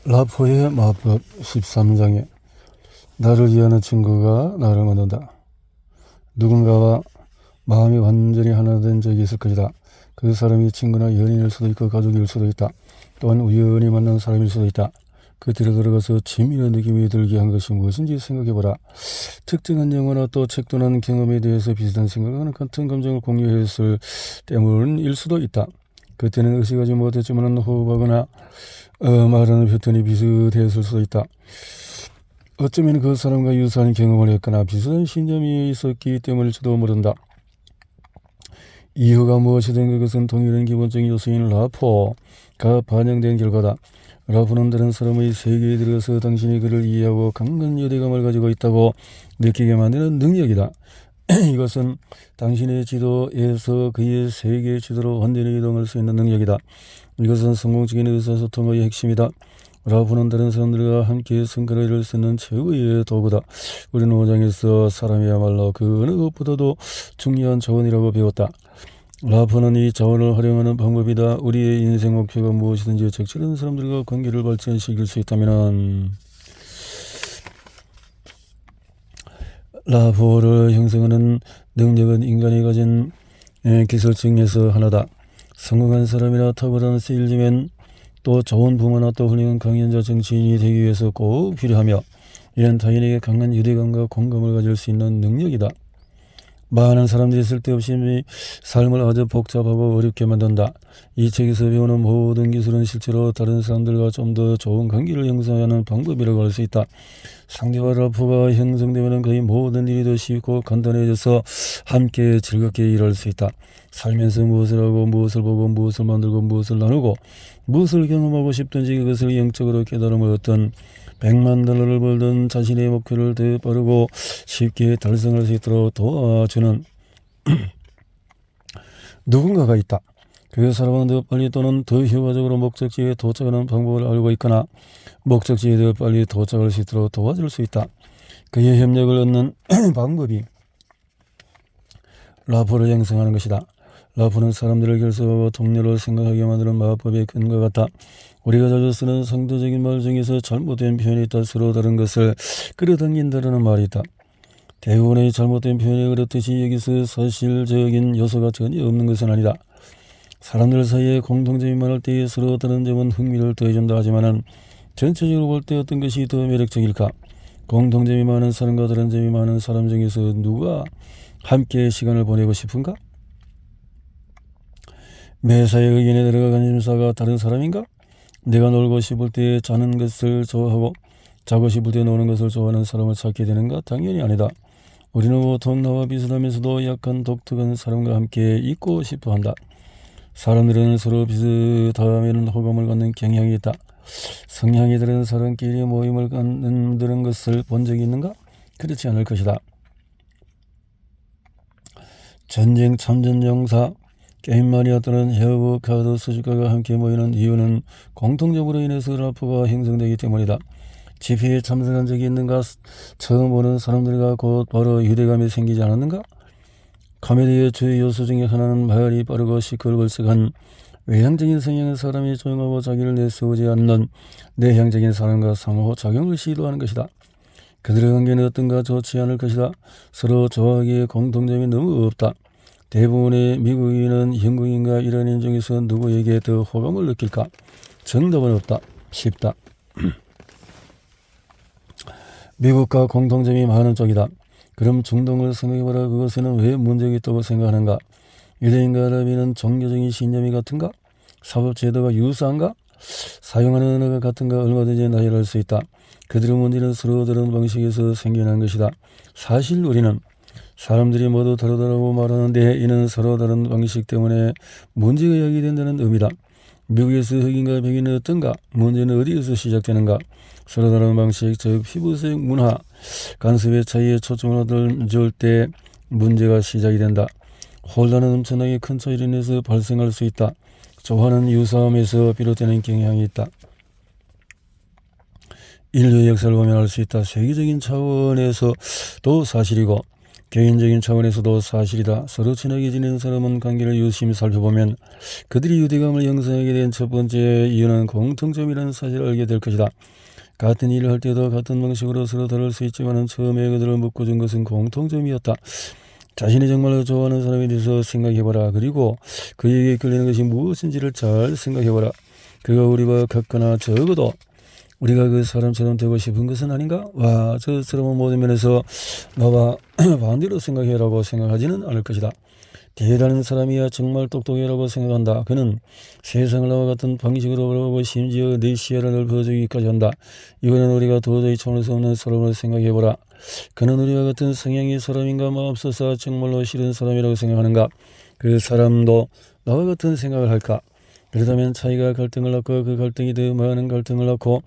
라포의 마법 13장에 나를 이해하는 친구가 나를 만든다. 누군가와 마음이 완전히 하나 된 적이 있을 것이다. 그 사람이 친구나 연인일 수도 있고 가족일 수도 있다. 또한 우연히 만난 사람일 수도 있다. 그 뒤로 들어가서 재미있는 느낌이 들게 한 것이 무엇인지 생각해보라. 특정한 영화나 또 책 또는 경험에 대해서 비슷한 생각을 같은 감정을 공유했을 때문일 수도 있다. 그때는 의식하지 못했지만 호흡하거나 말하는 패턴이 비슷했을 수도 있다. 어쩌면 그 사람과 유사한 경험을 했거나 비슷한 신념이 있었기 때문일지도 모른다. 이유가 무엇이든 그것은 동일한 기본적인 요소인 라포가 반영된 결과다. 라포는 다른 사람의 세계에 들어가서 당신이 그를 이해하고 강한 유대감을 가지고 있다고 느끼게 만드는 능력이다. 이것은 당신의 지도에서 그의 세계의 지도로 완전히 이동할 수 있는 능력이다. 이것은 성공적인 의사소통의 핵심이다. 라포는 다른 사람들과 함께 성과를 이룰 수 있는 최고의 도구다. 우리는 5장에서 사람이야말로 그 어느 것보다도 중요한 자원이라고 배웠다. 라포는 이 자원을 활용하는 방법이다. 우리의 인생 목표가 무엇이든지 적절한 사람들과 관계를 발전시킬 수 있다면 라포를 형성하는 능력은 인간이 가진 기술 중에서 하나다. 성공한 사람이나 탁월한 세일즈맨, 또 좋은 부모나 또 훌륭한 강연자 정치인이 되기 위해서 꼭 필요하며, 이는 타인에게 강한 유대감과 공감을 가질 수 있는 능력이다. 많은 사람들이 쓸데없이 삶을 아주 복잡하고 어렵게 만든다. 이 책에서 배우는 모든 기술은 실제로 다른 사람들과 좀 더 좋은 관계를 형성하는 방법이라고 할 수 있다. 상대와 라포가 형성되면 거의 모든 일이 더 쉽고 간단해져서 함께 즐겁게 일할 수 있다. 살면서 무엇을 하고 무엇을 보고 무엇을 만들고 무엇을 나누고 무엇을 경험하고 싶든지 그것을 영적으로 깨달음을 얻던 $100만 벌던 자신의 목표를 더 빠르고 쉽게 달성할 수 있도록 도와주는 누군가가 있다. 그 사람은 더 빨리 또는 더 효과적으로 목적지에 도착하는 방법을 알고 있거나 목적지에 더 빨리 도착할 수 있도록 도와줄 수 있다. 그의 협력을 얻는 방법이 라포를 형성하는 것이다. 라포는 사람들을 결속하고 동료를 생각하게 만드는 마법의 근거 같다. 우리가 자주 쓰는 상대적인 말 중에서 잘못된 표현이 있다. 서로 다른 것을 끌어당긴다는 말이 있다. 대부분의 잘못된 표현이 그렇듯이 여기서 사실적인 요소가 전혀 없는 것은 아니다. 사람들 사이에 공통점이 많을 때에 서로 다른 점은 흥미를 더해준다 하지만 전체적으로 볼 때 어떤 것이 더 매력적일까? 공통점이 많은 사람과 다른 점이 많은 사람 중에서 누가 함께 시간을 보내고 싶은가? 매사에 의견에 들어가 관심사가 다른 사람인가? 내가 놀고 싶을 때 자는 것을 좋아하고 자고 싶을 때 노는 것을 좋아하는 사람을 찾게 되는가? 당연히 아니다. 우리는 보통 나와 비슷하면서도 약간 독특한 사람과 함께 있고 싶어 한다. 사람들은 서로 비슷하면 호감을 갖는 경향이 있다. 성향이 다른 사람끼리 모임을 갖는 것을 본 적이 있는가? 그렇지 않을 것이다. 전쟁 참전용사, 게임 마니아 또는 헤어브 카드 수집가가 함께 모이는 이유는 공통적으로 인해서 라포가 형성되기 때문이다. 집회에 참석한 적이 있는가? 처음 보는 사람들과 곧 바로 유대감이 생기지 않았는가? 코미디의 주요 요소 중에 하나는 말이 빠르고 시끌벅적한 외향적인 성향의 사람이 조용하고 자기를 내세우지 않는 내향적인 사람과 상호작용을 시도하는 것이다. 그들의 관계는 어떤가 좋지 않을 것이다. 서로 좋아하기에 공통점이 너무 없다. 대부분의 미국인은 영국인과 이란인 중에서 누구에게 더 호감을 느낄까? 정답은 없다. 쉽다. 미국과 공통점이 많은 쪽이다. 그럼 중동을 생각해봐라. 그것에는 왜 문제가 있다고 생각하는가? 유대인과 아랍인은 종교적인 신념이 같은가? 사법제도가 유사한가? 사용하는 언어가 같은가? 얼마든지 나열할 수 있다. 그들의 문제는 서로 다른 방식에서 생겨난 것이다. 사실 우리는 사람들이 모두 다르다고 말하는데 이는 서로 다른 방식 때문에 문제가 야기된다는 의미다. 미국에서 흑인과 백인은 어떤가? 문제는 어디에서 시작되는가? 서로 다른 방식, 즉 피부색, 문화, 간섭의 차이에 초점을 줄 때 문제가 시작이 된다. 혼란은 엄청나게 큰 차이로 인해서 발생할 수 있다. 조화는 유사함에서 비롯되는 경향이 있다. 인류의 역사를 보면 알 수 있다. 세계적인 차원에서도 사실이고 개인적인 차원에서도 사실이다. 서로 친하게 지내는 사람은 관계를 유심히 살펴보면 그들이 유대감을 형성하게 된 첫 번째 이유는 공통점이라는 사실을 알게 될 것이다. 같은 일을 할 때도 같은 방식으로 서로 다를 수 있지만 처음에 그들을 묶어준 것은 공통점이었다. 자신이 정말로 좋아하는 사람에 대해서 생각해보라. 그리고 그에게 끌리는 것이 무엇인지를 잘 생각해보라. 그가 우리와 같거나 적어도 우리가 그 사람처럼 되고 싶은 것은 아닌가? 와, 저 사람은 모든 면에서 나와 반대로 생각해라고 생각하지는 않을 것이다. 대단한 사람이야 정말 똑똑해라고 생각한다. 그는 세상을 나와 같은 방식으로 바라보고 심지어 내 시야를 넓혀주기까지 한다. 이거는 우리가 도저히 참을 수 없는 사람을 생각해보라. 그는 우리와 같은 성향의 사람인가? 마음속사 정말로 싫은 사람이라고 생각하는가? 그 사람도 나와 같은 생각을 할까? 그렇다면 차이가 갈등을 낳고 그 갈등이 더 많은 갈등을 낳고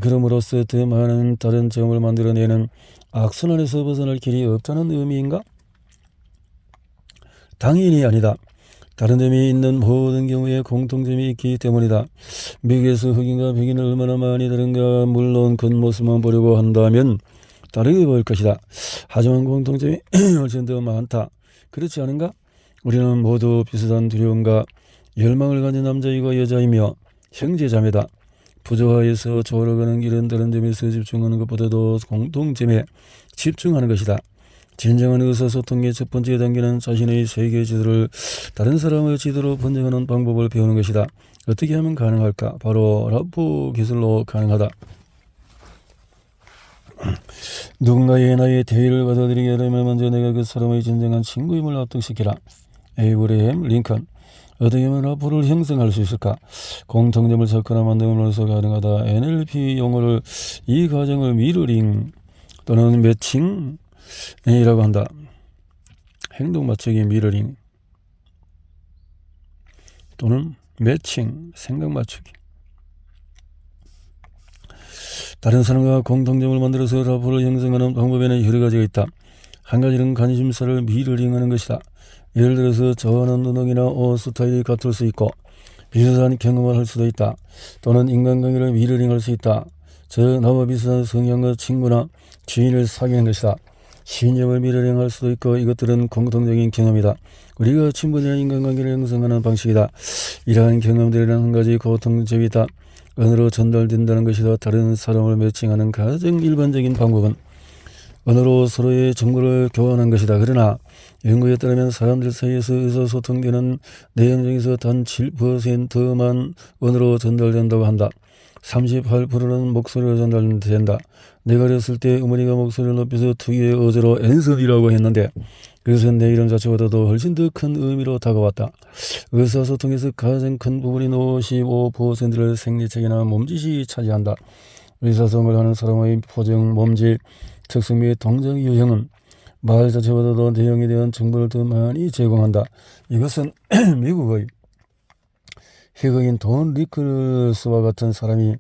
그럼으로써 더 많은 다른 점을 만들어내는 악순환에서 벗어날 길이 없다는 의미인가? 당연히 아니다. 다른 점이 있는 모든 경우에 공통점이 있기 때문이다. 미국에서 흑인과 백인은 얼마나 많이 다른가? 물론 겉모습만 보려고 한다면 다르게 보일 것이다. 하지만 공통점이 훨씬 더 많다. 그렇지 않은가? 우리는 모두 비슷한 두려움과 열망을 가진 남자이고 여자이며 형제자매다. 부조화에서 조어가는 길은 다른 점에서 집중하는 것보다도 공통점에 집중하는 것이다. 진정한 의사소통의 첫 번째 단계는 자신의 세계 지도를 다른 사람의 지도로 번역하는 방법을 배우는 것이다. 어떻게 하면 가능할까? 바로 라포 기술로 가능하다. 누군가의 나의 대의를 받아들이게 하려면 먼저 내가 그 사람의 진정한 친구임을 납득시키라. 에이브레햄 링컨. 어떻게 하면 라포를 형성할 수 있을까? 공통점을 찾거나 만듦으로써 가능하다. NLP 용어를 이 과정을 미러링 또는 매칭이라고 한다. 행동 맞추기 미러링 또는 매칭 생각 맞추기. 다른 사람과 공통점을 만들어서 라포를 형성하는 방법에는 여러 가지가 있다. 한 가지는 관심사를 미러링하는 것이다. 예를 들어서 좋아하는 운동이나 옷 스타일이 같을 수 있고 비슷한 경험을 할 수도 있다. 또는 인간관계를 미러링할 수 있다. 나와 비슷한 성향의 친구나 지인을 사귀는 것이다. 신념을 미러링할 수도 있고 이것들은 공통적인 경험이다. 우리가 친분이나 인간관계를 형성하는 방식이다. 이러한 경험들이란 한 가지 공통점이 있다. 언어로 전달된다는 것이다. 다른 사람을 매칭하는 가장 일반적인 방법은 언어로 서로의 정보를 교환한 것이다. 그러나 연구에 따르면 사람들 사이에서 의사소통되는 내용 중에서 단 7%만 언어로 전달된다고 한다. 38%는 목소리로 전달된다. 내가 어렸을 때 어머니가 목소리를 높여서 특유의 어조로 앤서이라고 했는데 그것은 내 이름 자체보다도 훨씬 더 큰 의미로 다가왔다. 의사소통에서 가장 큰 부분인 55%를 생리체계나 몸짓이 차지한다. 의사소통을 하는 사람의 표정, 몸짓, 특성 및 동작 유형은 말 자체보다도 내용에 대한 정보를 더 많이 제공한다. 이것은 미국의 희극인 돈 리클스와 같은 사람이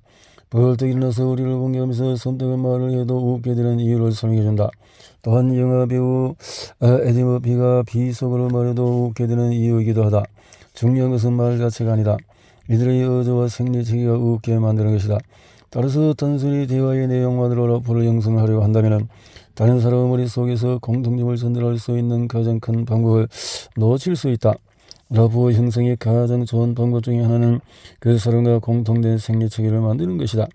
벌떡 일어나서 우리를 공개하면서 섬뜩한 말을 해도 웃게 되는 이유를 설명해준다. 또한 영화배우 에디 머피가 비속어를 말해도 웃게 되는 이유이기도 하다. 중요한 것은 말 자체가 아니다. 이들의 어조와 생리체계가 웃게 만드는 것이다. 따라서 단순히 대화의 내용만으로 라포를 형성하려고 한다면 다른 사람의 머릿속에서 공통점을 전달할 수 있는 가장 큰 방법을 놓칠 수 있다. 라포 형성의 가장 좋은 방법 중에 하나는 그 사람과 공통된 생리체계를 만드는 것이다.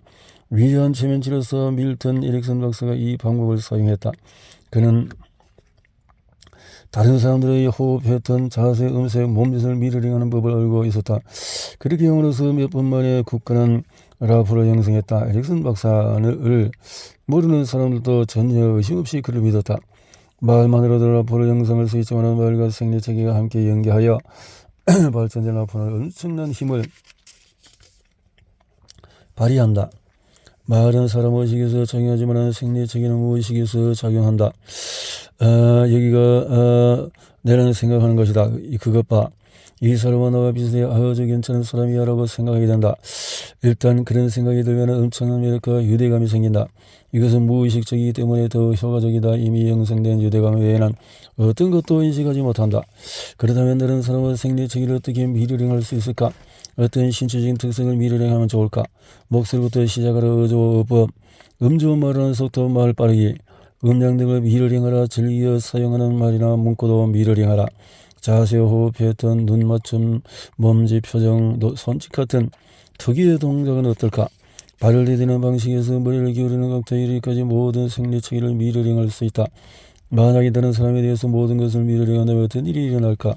위대한 최면치로서 밀턴 에릭슨 박사가 이 방법을 사용했다. 그는 다른 사람들의 호흡 패턴, 자세, 음색, 몸짓을 미러링하는 법을 알고 있었다. 그렇게 영어로서 몇 번 만에 굳건한 라포를 형성했다. 에릭슨 박사를 모르는 사람들도 전혀 의심 없이 그를 믿었다. 말만으로도 라포를 형성할 수 있지만 말과 생리체계가 함께 연계하여 발전된 라포는 엄청난 힘을 발휘한다. 말은 사람 의식에서 작용하지만 생리체계는 무의식에서 작용한다. 여기가 내가 생각하는 것이다. 그것 봐. 이 사람은 나와 비슷해 아주 괜찮은 사람이야 라고 생각하게 된다. 일단 그런 생각이 들면 엄청난 매력과 유대감이 생긴다. 이것은 무의식적이기 때문에 더 효과적이다. 이미 형성된 유대감 외에는 어떤 것도 인식하지 못한다. 그렇다면 다른 사람의 생리체계를 어떻게 미러링할 수 있을까? 어떤 신체적인 특성을 미러링하면 좋을까? 목소리부터 시작하여 어조, 어법, 음주어 말하는 속도, 말 빠르기, 음량 등을 미를 행하라. 즐겨 사용하는 말이나 문구도 미를 행하라. 자세, 호흡, 패턴, 눈 맞춤, 몸짓, 표정, 손짓 같은 특유의 동작은 어떨까? 발을 디디는 방식에서 머리를 기울이는 각도에 이르기까지 모든 생리체계를 미를 행할 수 있다. 만약에 다른 사람에 대해서 모든 것을 미를 행한다면 어떤 일이 일어날까?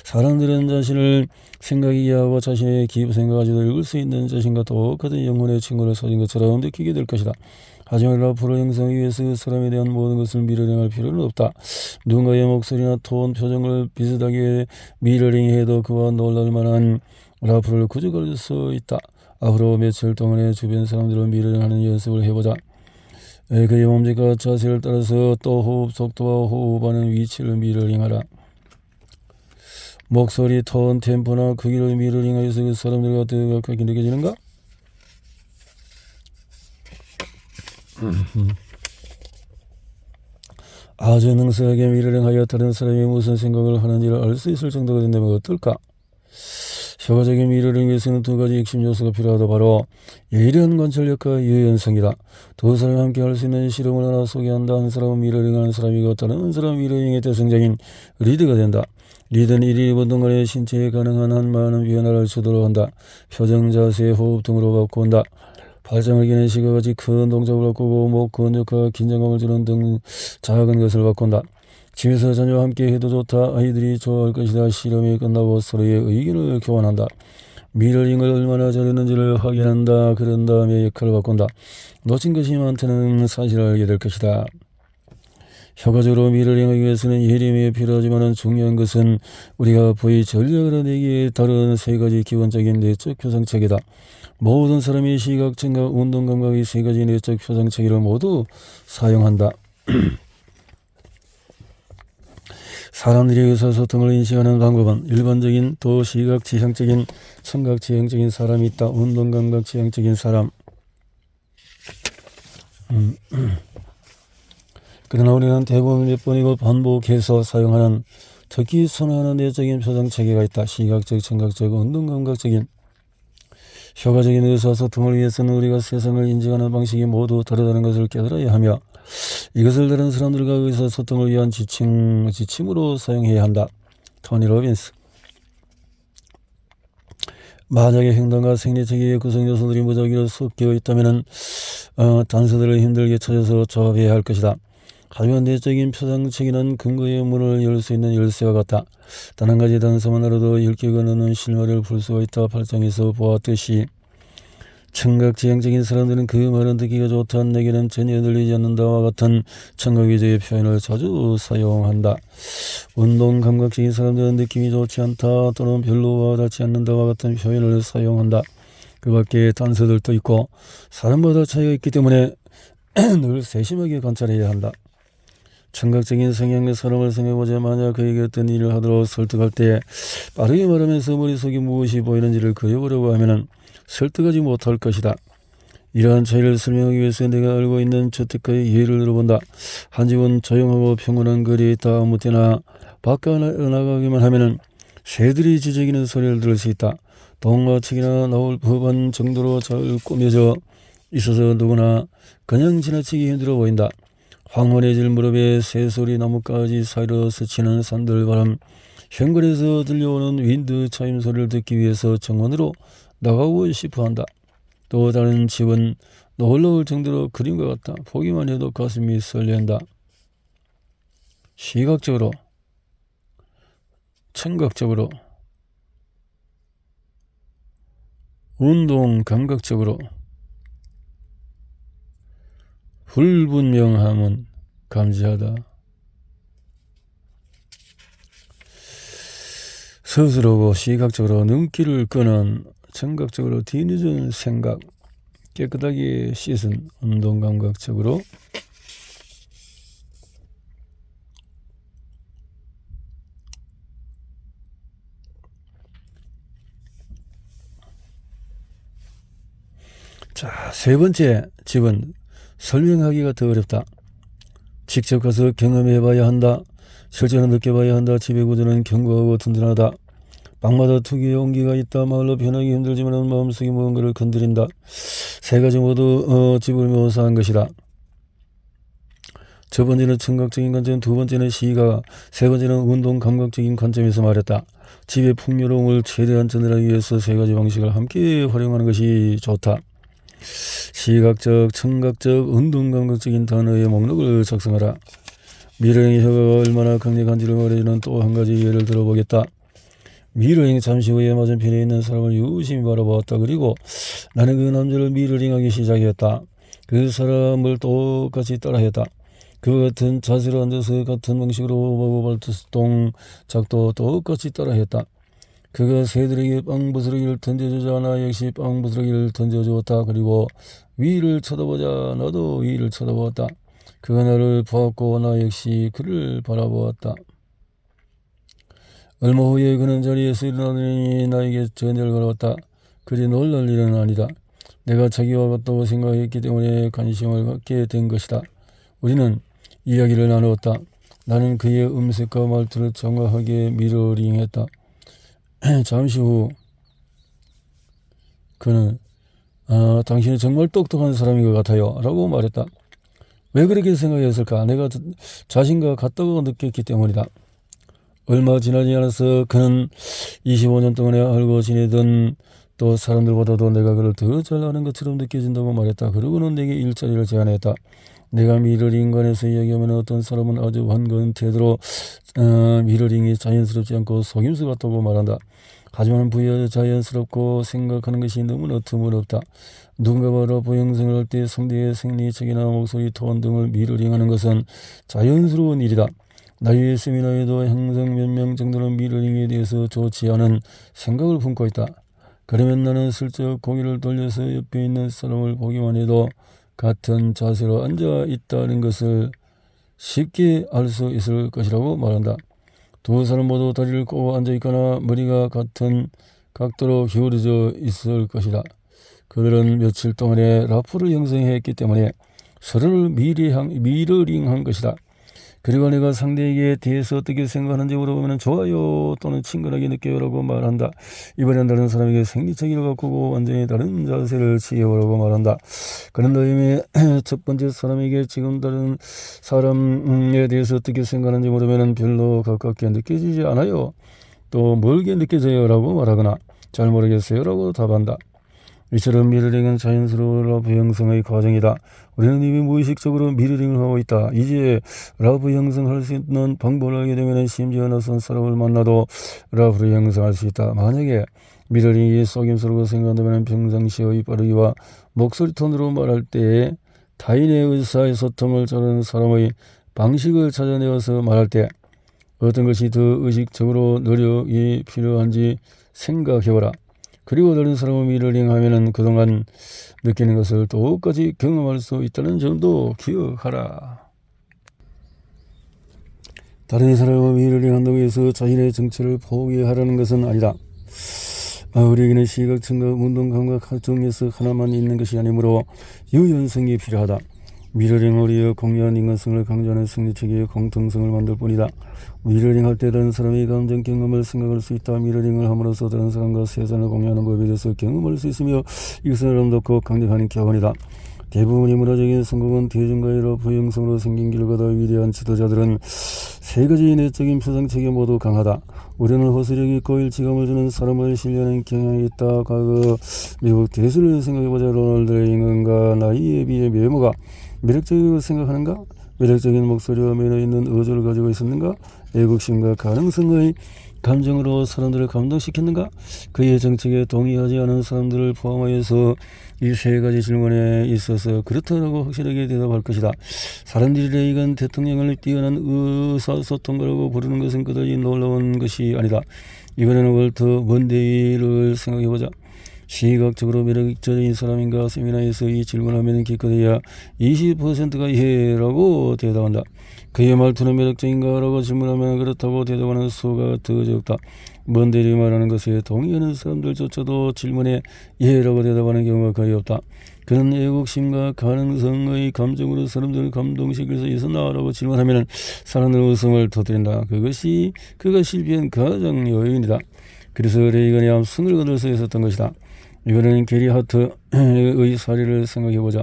사람들은 자신을 생각이 이해하고 자신의 깊은 생각까지도 읽을 수 있는 자신과 똑같은 영혼의 친구를 사귄 것처럼 느끼게 될 것이다. 하지만 라프를 형성하기 위해서 그 사람에 대한 모든 것을 미를 행할 필요는 없다. 누군가의 목소리나 톤, 표정을 비슷하게 미를 행해도 그와 놀랄 만한 라프를 구축할 수 있다. 앞으로 며칠 동안의 주변 사람들을 미를 행하는 연습을 해보자. 그의 몸짓과 자세를 따라서 또 호흡 속도와 호흡하는 위치를 미를 행하라. 목소리, 톤, 템포나 크기를 미를 행하여서 그 사람들과 더 가깝게 느껴지는가? 아주 능숙하게 미를 행하여 다른 사람이 무슨 생각을 하는지를 알 수 있을 정도가 된다면 어떨까? 효과적인 미를 행하기 위해서는 두 가지 핵심 요소가 필요하다. 바로 예리한 관찰력과 유연성이다. 두 사람이 함께 할 수 있는 실험을 하나 소개한다. 한 사람은 미를 행하는 사람이고 다른 사람은 미를 행의 대승적인 리드가 된다. 리드는 1, 2분 동안의 신체에 가능한 한 많은 변화를 주도록 한다. 표정, 자세, 호흡 등으로 바꾼다. 발장을 기는 시과 같이 큰 동작을 바꾸고 목 근육과 긴장감을 주는 등 작은 것을 바꾼다. 집에서 자녀와 함께 해도 좋다. 아이들이 좋아할 것이다. 실험이 끝나고 서로의 의견을 교환한다. 미를 행을 얼마나 잘했는지를 확인한다. 그런 다음에 역할을 바꾼다. 놓친 것이 많다는 사실을 알게 될 것이다. 효과적으로 미를 행하기 위해서는 예림이 필요하지만 중요한 것은 우리가 부의 전략을 내기에 다른 세 가지 기본적인 내적 표상체계다. 모든 사람이 시각, 청각, 운동 감각 이 세 가지 내적 표상체계를 모두 사용한다. 사람들이 의사소통을 인식하는 방법은 일반적인 또 시각 지향적인, 청각 지향적인 사람이 있다. 운동 감각 지향적인 사람. 그러나 우리는 대부분 몇 번이고 반복해서 사용하는 특히 선호하는 내적인 표상체계가 있다. 시각적, 청각적, 운동 감각적인. 효과적인 의사소통을 위해서는 우리가 세상을 인식하는 방식이 모두 다르다는 것을 깨달아야 하며 이것을 다른 사람들과 의사소통을 위한 지침으로 사용해야 한다. 토니 로빈스. 만약에 행동과 생리체계의 구성 요소들이 무작위로 섞여 있다면 단서들을 힘들게 찾아서 조합해야 할 것이다. 하지만 내적인 표상체계는 근거의 문을 열 수 있는 열쇠와 같다. 단 한 가지 단서만 알아도 10개가 넘는 실마리를 풀 수가 있다. 8장에서 보았듯이 청각 지향적인 사람들은 그 말은 듣기가 좋다. 내게는 전혀 들리지 않는다와 같은 청각 위주의 표현을 자주 사용한다. 운동 감각적인 사람들은 느낌이 좋지 않다 또는 별로 와닿지 않는다와 같은 표현을 사용한다. 그 밖에 단서들도 있고 사람마다 차이가 있기 때문에 늘 세심하게 관찰해야 한다. 청각적인 성향의 사람을 생각해보자. 만약 그에게 어떤 일을 하도록 설득할 때 빠르게 말하면서 머릿속에 무엇이 보이는지를 그려보려고 하면 설득하지 못할 것이다. 이러한 차이를 설명하기 위해서 내가 알고 있는 저택가의 예를 들어본다. 한 집은 조용하고 평온한 거리에 있다. 아무 때나 밖에 나가기만 하면 새들이 지저귀는 소리를 들을 수 있다. 동화책이나 나올 법한 정도로 잘 꾸며져 있어서 누구나 그냥 지나치기 힘들어 보인다. 황홀해질 무렵에 새소리, 나뭇가지 사이로 스치는 산들바람, 현관에서 들려오는 윈드 차임 소리를 듣기 위해서 정원으로 나가고 싶어한다. 또 다른 집은 놀라울 정도로 그림과 같다. 보기만 해도 가슴이 설렌다. 시각적으로, 청각적으로, 운동 감각적으로 불분명함은 감지하다. 스스로고 시각적으로 눈길을 끄는, 청각적으로 뒤늦은 생각, 깨끗하게 씻은 운동 감각적으로 자, 세 번째 집은 설명하기가 더 어렵다. 직접 가서 경험해봐야 한다. 실제로 느껴봐야 한다. 집의 구조는 견고하고 든든하다. 방마다 특유의 온기가 있다. 말로 표현하기 힘들지만 마음속에 무언가를 건드린다. 세 가지 모두 집을 묘사한 것이다. 첫 번째는 청각적인 관점, 두 번째는 시각, 세 번째는 운동 감각적인 관점에서 말했다. 집의 풍요로움을 최대한 전달하기 위해서 세 가지 방식을 함께 활용하는 것이 좋다. 시각적, 청각적, 운동 감각적인 단어의 목록을 작성하라. 미러링의 효과가 얼마나 강력한지를 말해주는 또 한 가지 예를 들어보겠다. 미러링 잠시 후에 맞은편에 있는 사람을 유심히 바라보았다. 그리고 나는 그 남자를 미러링하기 시작했다. 그 사람을 똑같이 따라했다. 그 같은 자세로 앉아서 같은 방식으로 호흡하고 발동작도 똑같이 따라했다. 그가 새들에게 빵부스러기를 던져주자 나 역시 빵부스러기를 던져주었다. 그리고 위를 쳐다보자 나도 위를 쳐다보았다. 그가 나를 보았고 나 역시 그를 바라보았다. 얼마 후에 그는 자리에서 일어나더니 나에게 전화를 걸었다. 그리 놀랄 일은 아니다. 내가 자기와 같다고 생각했기 때문에 관심을 갖게 된 것이다. 우리는 이야기를 나누었다. 나는 그의 음색과 말투를 정확하게 미러링했다. 잠시 후 그는 당신은 정말 똑똑한 사람인 것 같아요 라고 말했다. 왜 그렇게 생각했을까? 내가 자신과 같다고 느꼈기 때문이다. 얼마 지나지 않아서 그는 25년 동안에 알고 지내던 또 사람들보다도 내가 그를 더 잘 아는 것처럼 느껴진다고 말했다. 그러고는 내게 일자리를 제안했다. 내가 미러링관에서 이야기하면 어떤 사람은 아주 반가운 태도로 미러링이 자연스럽지 않고 속임수 같다고 말한다. 하지만 부자연스럽고 생각하는 것이 너무나 드물었다. 누군가 바로 형성을 할 때 상대의 생리책이나 목소리, 톤 등을 미러링하는 것은 자연스러운 일이다. 나의 세미나에도 형성 몇 명 정도는 미러링에 대해서 좋지 않은 생각을 품고 있다. 그러면 나는 슬쩍 고개를 돌려서 옆에 있는 사람을 보기만 해도 같은 자세로 앉아 있다는 것을 쉽게 알 수 있을 것이라고 말한다. 두 사람 모두 다리를 꼬고 앉아 있거나 머리가 같은 각도로 기울어져 있을 것이다. 그들은 며칠 동안에 라프를 형성했기 때문에 서로를 미러링한 것이다. 그리고 내가 상대에게 대해서 어떻게 생각하는지 물어보면 좋아요 또는 친근하게 느껴요라고 말한다. 이번엔 다른 사람에게 생리체계를 바꾸고 완전히 다른 자세를 취해보라고 말한다. 그런 다음에 첫 번째 사람에게 지금 다른 사람에 대해서 어떻게 생각하는지 물으면 별로 가깝게 느껴지지 않아요. 또 멀게 느껴져요 라고 말하거나 잘 모르겠어요 라고 답한다. 이처럼 미러링은 자연스러운 라브 형성의 과정이다. 우리는 이미 무의식적으로 미러링을 하고 있다. 이제 라브 형성할 수 있는 방법을 알게 되면 심지어 낯선 사람을 만나도 라브를 형성할 수 있다. 만약에 미러링이 속임수라고 생각한다면 평상시의 빠르기와 목소리 톤으로 말할 때 타인의 의사소통을 잘하는 사람의 방식을 찾아내어서 말할 때 어떤 것이 더 의식적으로 노력이 필요한지 생각해보라. 그리고 다른 사람을 미러링하면 그동안 느끼는 것을 똑같이 경험할 수 있다는 점도 기억하라. 다른 사람을 미러링한다고 해서 자신의 정체를 포기하라는 것은 아니다. 우리에게는 시각, 청각, 운동, 감각 중에서 하나만 있는 것이 아니므로 유연성이 필요하다. 미러링 우리의 공유한 인간성을 강조하는 승리체계의 공통성을 만들 뿐이다. 미러링 할 때 다른 사람의 감정 경험을 생각할 수 있다. 미러링을 함으로써 다른 사람과 세상을 공유하는 법에 대해서 경험할 수 있으며 이것은 아름답고 강력한 교훈이다. 대부분의 문화적인 성공은 대중과의 러브 형성으로 생긴 결과다. 위대한 지도자들은 세 가지 내적인 표상체계 모두 강하다. 우리는 호소력 있고 일치감을 주는 사람을 신뢰하는 경향이 있다. 과거 미국 대수를 생각해보자. 로널드 레이건과 나이에 비해 외모가 매력적이라고 생각하는가? 매력적인 목소리와 매너 있는 어조를 가지고 있었는가? 애국심과 가능성의 감정으로 사람들을 감동시켰는가? 그의 정책에 동의하지 않은 사람들을 포함하여서 이 세 가지 질문에 있어서 그렇다고 확실하게 대답할 것이다. 사람들이 레이건 대통령을 뛰어난 의사소통가라고 부르는 것은 그다지 놀라운 것이 아니다. 이번에는 월터 먼데이를 생각해보자. 시각적으로 매력적인 사람인가? 세미나에서 이 질문하면 기껏해야 20%가 예라고 대답한다. 그의 말투는 매력적인가? 라고 질문하면 그렇다고 대답하는 수가 더 적다. 먼데이 말하는 것에 동의하는 사람들조차도 질문에 예라고 대답하는 경우가 거의 없다. 그는 애국심과 가능성의 감정으로 사람들을 감동시킬 수 있었나? 라고 질문하면 사람들 웃음을 터뜨린다. 그가 실패한 가장 요인이다. 그래서 레이건이 암승을 거둘 수 있었던 것이다. 이번에는 게리 하트의 사례를 생각해보자.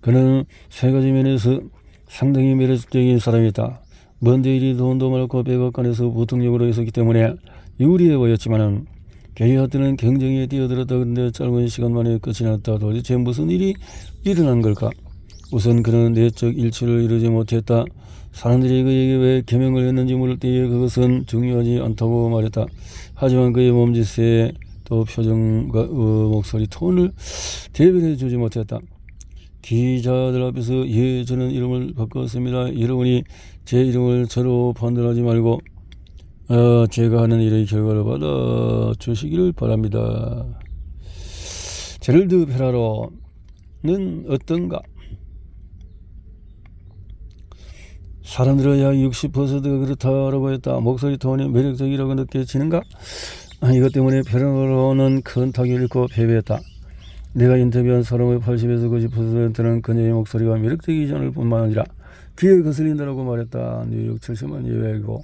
그는 세 가지 면에서 상당히 매력적인 사람이다. 먼데 일이 돈도 많고 백악관에서 보통역으로 있었기 때문에 유리해 보였지만은 게리하트는 경쟁에 뛰어들었다. 그런데 짧은 시간 만에 끝이 났다. 도대체 무슨 일이 일어난 걸까? 우선 그는 내적 일치를 이루지 못했다. 사람들이 그에게 왜 개명을 했는지 물을 때에 그것은 중요하지 않다고 말했다. 하지만 그의 몸짓에 또 표정과 목소리 톤을 대변해 주지 못했다. 기자들 앞에서 예, 저는 이름을 바꿨습니다. 여러분이 제 이름을 저로 판단하지 말고 제가 하는 일의 결과를 받아 주시기를 바랍니다. 제럴드 페라로는 어떤가? 사람들은 약 60%가 그렇다라고 했다. 목소리 톤이 매력적이라고 느껴지는가? 이것 때문에 페라로는 큰 타격을 잃고 패배했다. 내가 인터뷰한 사람의 80에서 90%는 그녀의 목소리가 매력적이지 않을 뿐만 아니라 귀에 거슬린다라고 말했다. 뉴욕 70만 예외이고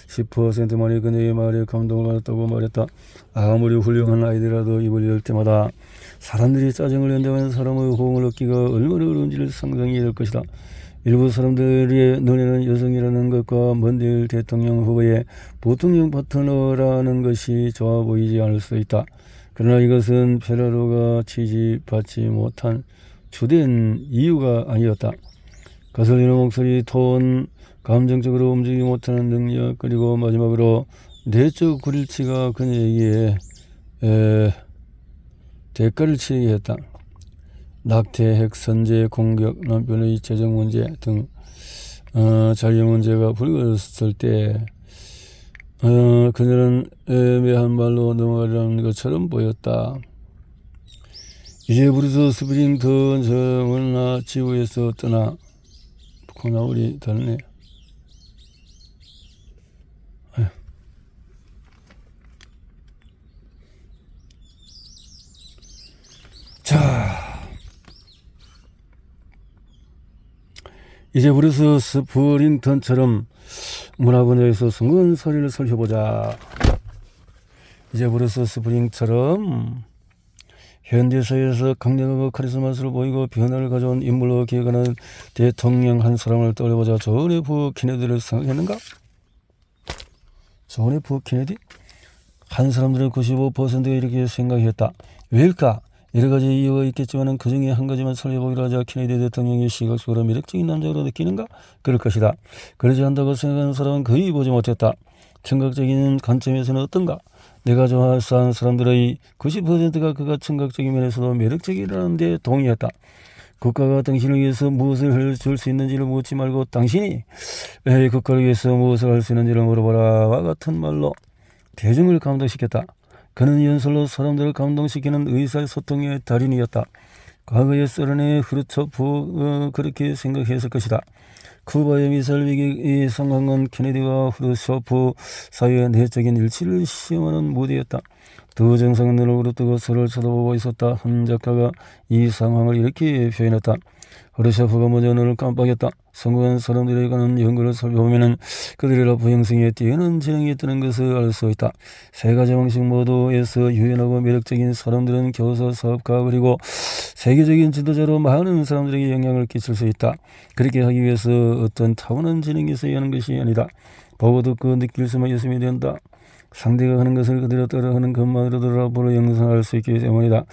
10%만이 그녀의 말에 감동을 받았다고 말했다. 아무리 훌륭한 아이들이라도 입을 열 때마다 사람들이 짜증을 낸다면 사람의 호응을 얻기가 얼마나 어려운지를 상상이 될 것이다. 일부 사람들의 눈에는 여성이라는 것과 먼데일 대통령 후보의 보통령 파트너라는 것이 좋아 보이지 않을 수 있다. 그러나 이것은 페라로가 취직받지 못한 주된 이유가 아니었다. 거슬리는 목소리, 톤, 감정적으로 움직이지 못하는 능력, 그리고 마지막으로 내적 불일치가 그녀에게 대가를 치르게 했다. 낙태, 핵, 선제, 공격, 남편의 재정 문제 등 자기 문제가 불거졌을 때 그녀는 애매한 말로 넘어가려는 것처럼 보였다. 이제 브루스 스프링턴 정은 지구에서 떠나 코나울이 다르네. 자, 이제 브루스 스프링턴처럼 문화 분야에서 성공한 사례를 살펴보자. 이제 브루스 스프링처럼 현대사회에서 강력하고 카리스마를 보이고 변화를 가져온 인물로 기억하는 대통령 한 사람을 떠올려보자. 존 F 케네디를 생각했는가? 존 F 케네디? 한 사람들은 95%가 이렇게 생각했다. 왜일까? 여러 가지 이유가 있겠지만 그 중에 한 가지만 살펴보기로 하자. 케네디 대통령이 시각적으로 매력적인 남자로 느끼는가? 그럴 것이다. 그러지 않다고 생각하는 사람은 거의 보지 못했다. 청각적인 관점에서는 어떤가? 내가 좋아하는 사람들의 90%가 그가 청각적인 면에서도 매력적이라는 데 동의했다. 국가가 당신을 위해서 무엇을 줄 수 있는지를 묻지 말고 당신이 국가를 위해서 무엇을 할 수 있는지를 물어보라와 같은 말로 대중을 감동시켰다. 그는 연설로 사람들을 감동시키는 의사소통의 달인이었다. 과거의 소련의 후르초프 그렇게 생각했을 것이다. 쿠바의 미사일 위기 상황은 케네디와 후르초프 사이의 내적인 일치를 시험하는 무대였다. 두 정상은 눈을 부릅뜨고 서로를 쳐다보고 있었다. 한 작가가 이 상황을 이렇게 표현했다. 후르초프가 먼저 눈을 깜빡였다. 성공한 사람들에 관한 연구를 살펴보면 그들의 라프 형성에 뛰어난 지능이 있다는 것을 알 수 있다. 세 가지 방식 모두에서 유연하고 매력적인 사람들은 교사, 사업가, 그리고 세계적인 지도자로 많은 사람들에게 영향을 끼칠 수 있다. 그렇게 하기 위해서 어떤 타고난 지능이 있어야 하는 것이 아니다. 보고 듣고 느낄 수만 있으면 된다. 상대가 하는 것을 그대로 따라하는 것만으로도 라포를 형성할 수 있기 때문이다.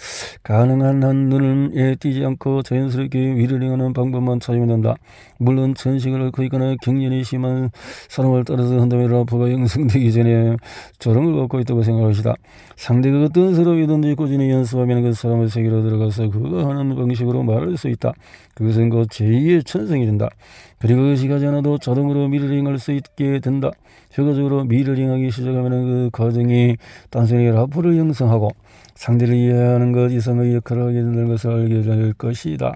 가능한 한 눈에 띄지 않고 자연스럽게 위를 행하는 방법만 찾으면 된다. 물론 천식을 앓고 있거나 경련이 심한 사람을 따라서 한다면 라포가 형성되기 전에 조롱을 받고 있다고 생각할 것이다. 상대가 어떤 사람이든지 꾸준히 연습하면 그 사람의 세계로 들어가서 그가 하는 방식으로 말할 수 있다. 그것은 곧 제2의 천성이 된다. 그리고 의식하지 않아도 자동으로 미러링할 수 있게 된다. 효과적으로 미러링하기 시작하면 그 과정이 단순히 라포를 형성하고 상대를 이해하는 것 이상의 역할을 하게 되는 것을 알게 될 것이다.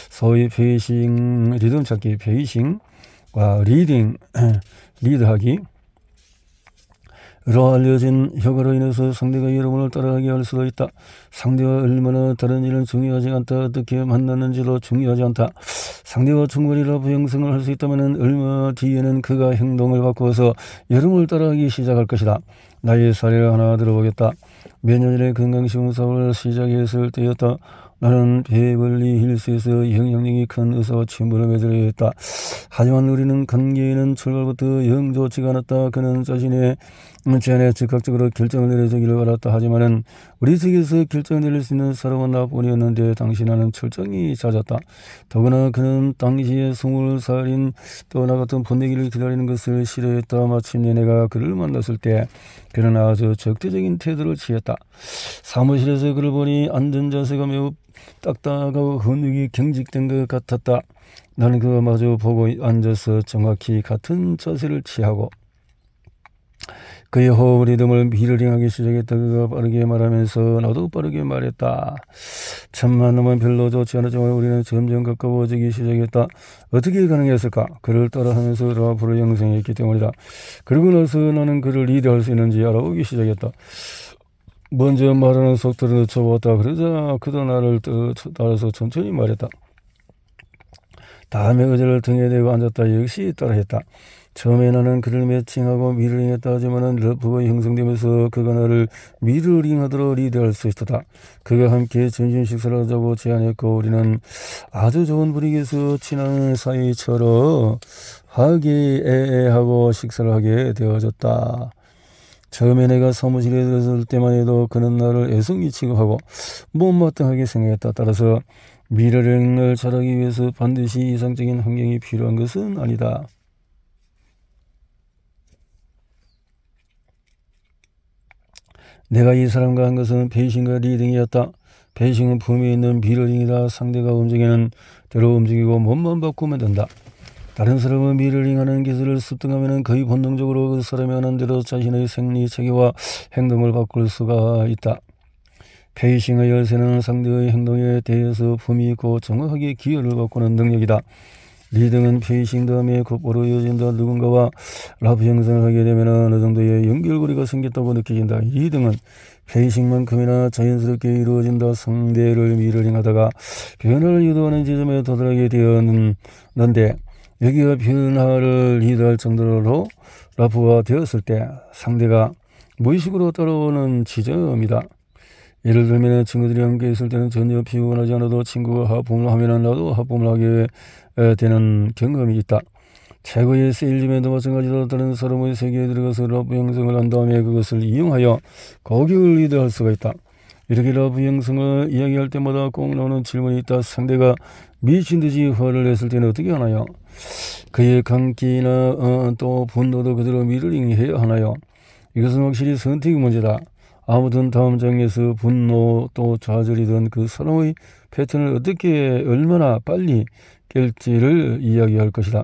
소위 페이싱, 리듬 찾기, 페이싱과 리딩, 리드하기 로 알려진 효과로 인해서 상대가 여러분을 따라하게 할 수도 있다. 상대와 얼마나 다른 일은 중요하지 않다. 어떻게 만났는지도 중요하지 않다. 상대와 충분히 라프 형성을 할 수 있다면 얼마 뒤에는 그가 행동을 바꾸어서 여러분을 따라하기 시작할 것이다. 나의 사례를 하나 들어보겠다. 몇 년 전에 건강식품 사업을 시작했을 때였다. 나는 베벌리 힐스에서 영향력이 큰 의사와 친분을 맺으려 했다. 하지만 우리는 관계에는 출발부터 영 좋지가 않았다. 그는 자신의 제안에 즉각적으로 결정을 내려주기를 바랐다. 하지만은 우리 측에서 결정을 내릴 수 있는 사람은 나뿐이었는데 당시 나는 철저히 잦았다. 더구나 그는 당시에 20살인 또 나 같은 본내기를 기다리는 것을 싫어했다. 마침내 내가 그를 만났을 때 그는 아주 적대적인 태도를 취했다. 사무실에서 그를 보니 앉은 자세가 매우 딱딱하고 근육이 경직된 것 같았다. 나는 그가 마주 보고 앉아서 정확히 같은 자세를 취하고 그의 호흡 리듬을 미러링하기 시작했다. 그가 빠르게 말하면서 나도 빠르게 말했다. 천만 놈은 별로 좋지 않았지만 우리는 점점 가까워지기 시작했다. 어떻게 가능했을까? 그를 따라하면서 라프를 형성했기 때문이다. 그러고 나서 나는 그를 리드할 수 있는지 알아보기 시작했다. 먼저 말하는 속도를 늦춰보았다. 그러자 그도 나를 따라서 천천히 말했다. 다음에 의자를 등에 대고 앉았다. 역시 따라했다. 처음에 나는 그를 매칭하고 미러링했다. 하지만은 러프가 형성되면서 그가 나를 미러링하도록 리드할 수 있었다. 그가 함께 점심 식사를 하자고 제안했고 우리는 아주 좋은 분위기에서 친한 사이처럼 화기애애하고 식사를 하게 되어졌다. 처음에 내가 사무실에 들어설 때만 해도 그는 나를 애송이 취급하고 못마땅하게 생각했다. 따라서 미러링을 잘하기 위해서 반드시 이상적인 환경이 필요한 것은 아니다. 내가 이 사람과 한 것은 베이싱과 리딩이었다. 베이싱은 품에 있는 미러링이다. 상대가 움직이는 대로 움직이고 몸만 바꾸면 된다. 다른 사람은 미러링하는 기술을 습득하면 거의 본능적으로 그 사람이 하는 대로 자신의 생리 체계와 행동을 바꿀 수가 있다. 베이싱의 열쇠는 상대의 행동에 대해서 품위 있고 정확하게 기여를 바꾸는 능력이다. 리딩은 페이싱 다음에 곧바로 이어진다. 누군가와 라프 형성을 하게 되면 어느 정도의 연결고리가 생겼다고 느껴진다. 리딩은 페이싱만큼이나 자연스럽게 이루어진다. 상대를 미러링하다가 변화를 유도하는 지점에 도달하게 되었는데 여기가 변화를 리드할 정도로 라프가 되었을 때 상대가 무의식으로 따라오는 지점이다. 예를 들면 친구들이 함께 있을 때는 전혀 피곤하지 않아도 친구가 하품을 하면 나도 하품을 하게 되는 경험이 있다. 최고의 세일즈맨도 마찬가지로 다른 사람의 세계에 들어가서 러브 형성을 한 다음에 그것을 이용하여 고객을 리드할 수가 있다. 이렇게 러브 형성을 이야기할 때마다 꼭 나오는 질문이 있다. 상대가 미친듯이 화를 냈을 때는 어떻게 하나요? 그의 감기나 또 분노도 그대로 미러링해야 하나요? 이것은 확실히 선택의 문제다. 아무튼 다음 장에서 분노 또 좌절이던 그 사람의 패턴을 어떻게 얼마나 빨리 깰지를 이야기할 것이다.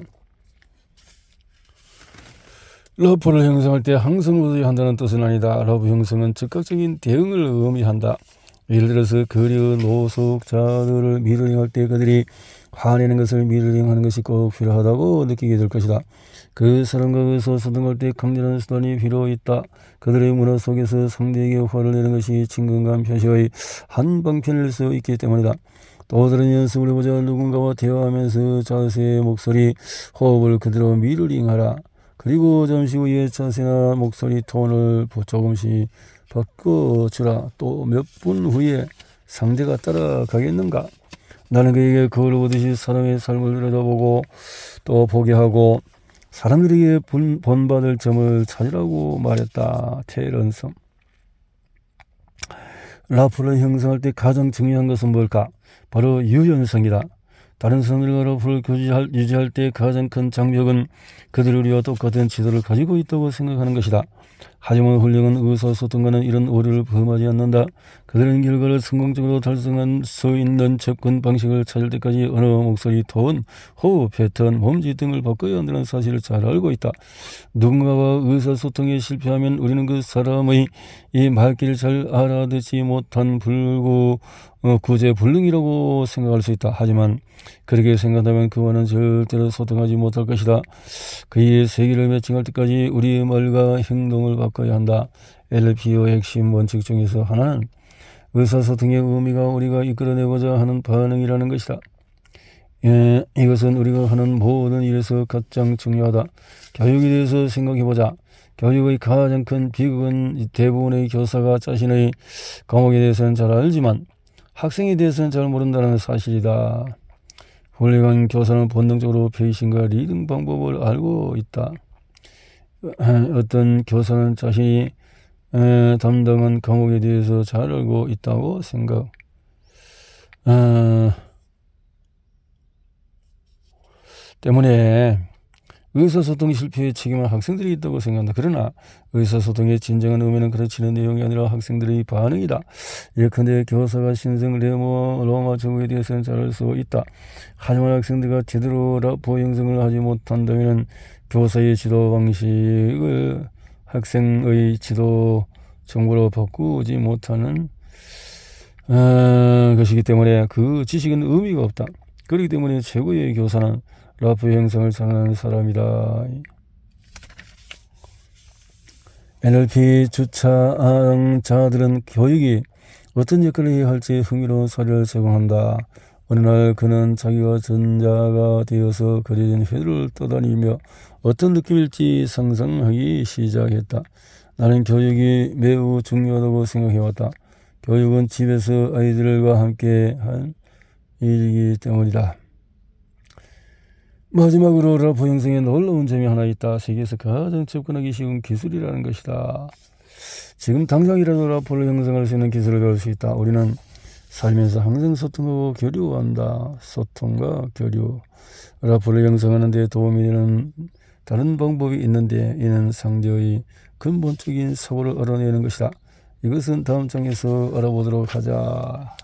러브를 형성할 때 항상 우대한다는 뜻은 아니다. 러브 형성은 즉각적인 대응을 의미한다. 예를 들어서 거리의 노숙자들을 미러링할 때 그들이 화내는 것을 미러링하는 것이 꼭 필요하다고 느끼게 될 것이다. 그 사람과 의사소통할 때 강렬한 수단이 필요 있다. 그들의 문화 속에서 상대에게 화를 내는 것이 친근감 표시의 한 방편일 수 있기 때문이다. 또 다른 연습을 해보자. 누군가와 대화하면서 자세, 목소리, 호흡을 그대로 미러링하라. 그리고 잠시 후에 자세나 목소리 톤을 조금씩 바꿔주라. 또 몇 분 후에 상대가 따라가겠는가? 나는 그에게 거울을 보듯이 사람의 삶을 들여다보고 또 보게 하고 사람들에게 본받을 점을 찾으라고 말했다. 테런섬. 라프를 형성할 때 가장 중요한 것은 뭘까? 바로 유연성이다. 다른 사람들과 라프를 유지할 때 가장 큰 장벽은 그들을 위해 똑같은 지도를 가지고 있다고 생각하는 것이다. 하지만 훌륭한 의사소통가는 이런 오류를 범하지 않는다. 그들은 결과를 성공적으로 달성할 수 있는 접근 방식을 찾을 때까지 언어, 목소리, 톤, 호흡, 패턴, 몸짓 등을 바꿔야 한다는 사실을 잘 알고 있다. 누군가와 의사소통에 실패하면 우리는 그 사람의 이 말귀를 잘 알아듣지 못한 구제불능이라고 생각할 수 있다. 하지만 그렇게 생각하면 그와는 절대로 소통하지 못할 것이다. 그의 세계를 매칭할 때까지 우리의 말과 행동을 바꿔야 한다. LPO의 핵심 원칙 중에서 하나는 의사소통의 의미가 우리가 이끌어내고자 하는 반응이라는 것이다. 이것은 우리가 하는 모든 일에서 가장 중요하다. 교육에 대해서 생각해보자. 교육의 가장 큰 비극은 대부분의 교사가 자신의 과목에 대해서는 잘 알지만 학생에 대해서는 잘 모른다는 사실이다. 훌륭한 교사는 본능적으로 페이싱과 리딩 방법을 알고 있다. 어떤 교사는 자신이 담당한 과목에 대해서 잘 알고 있다고 생각. 때문에 의사소통 실패의 책임은 학생들이 있다고 생각한다. 그러나 의사소통의 진정한 의미는 그렇지 않은 내용이 아니라 학생들의 반응이다. 예컨대 교사가 신성 로마 제국에 대해서는 잘 알 수 있다. 하지만 학생들과 제대로 라포 형성을 하지 못한다면 교사의 지도 방식을 학생의 지도 정보로 바꾸지 못하는 것이기 때문에 그 지식은 의미가 없다. 그렇기 때문에 최고의 교사는 라포 형성을 잘하는 사람이다. NLP 주차자들은 교육이 어떤 역할을 해야 할지 흥미로운 사례를 제공한다. 어느 날 그는 자기가 전자가 되어서 그려진 회로를 떠다니며 어떤 느낌일지 상상하기 시작했다. 나는 교육이 매우 중요하다고 생각해왔다. 교육은 집에서 아이들과 함께 한 일이기 때문이다. 마지막으로 라포 형성에 놀라운 점이 하나 있다. 세계에서 가장 접근하기 쉬운 기술이라는 것이다. 지금 당장이라도 라포를 형성할 수 있는 기술을 배울 수 있다. 우리는 살면서 항상 소통하고 교류한다. 소통과 교류. 라포를 형성하는 데 도움이 되는 다른 방법이 있는데 이는 상대의 근본적인 사고를 알아내는 것이다. 이것은 다음 장에서 알아보도록 하자.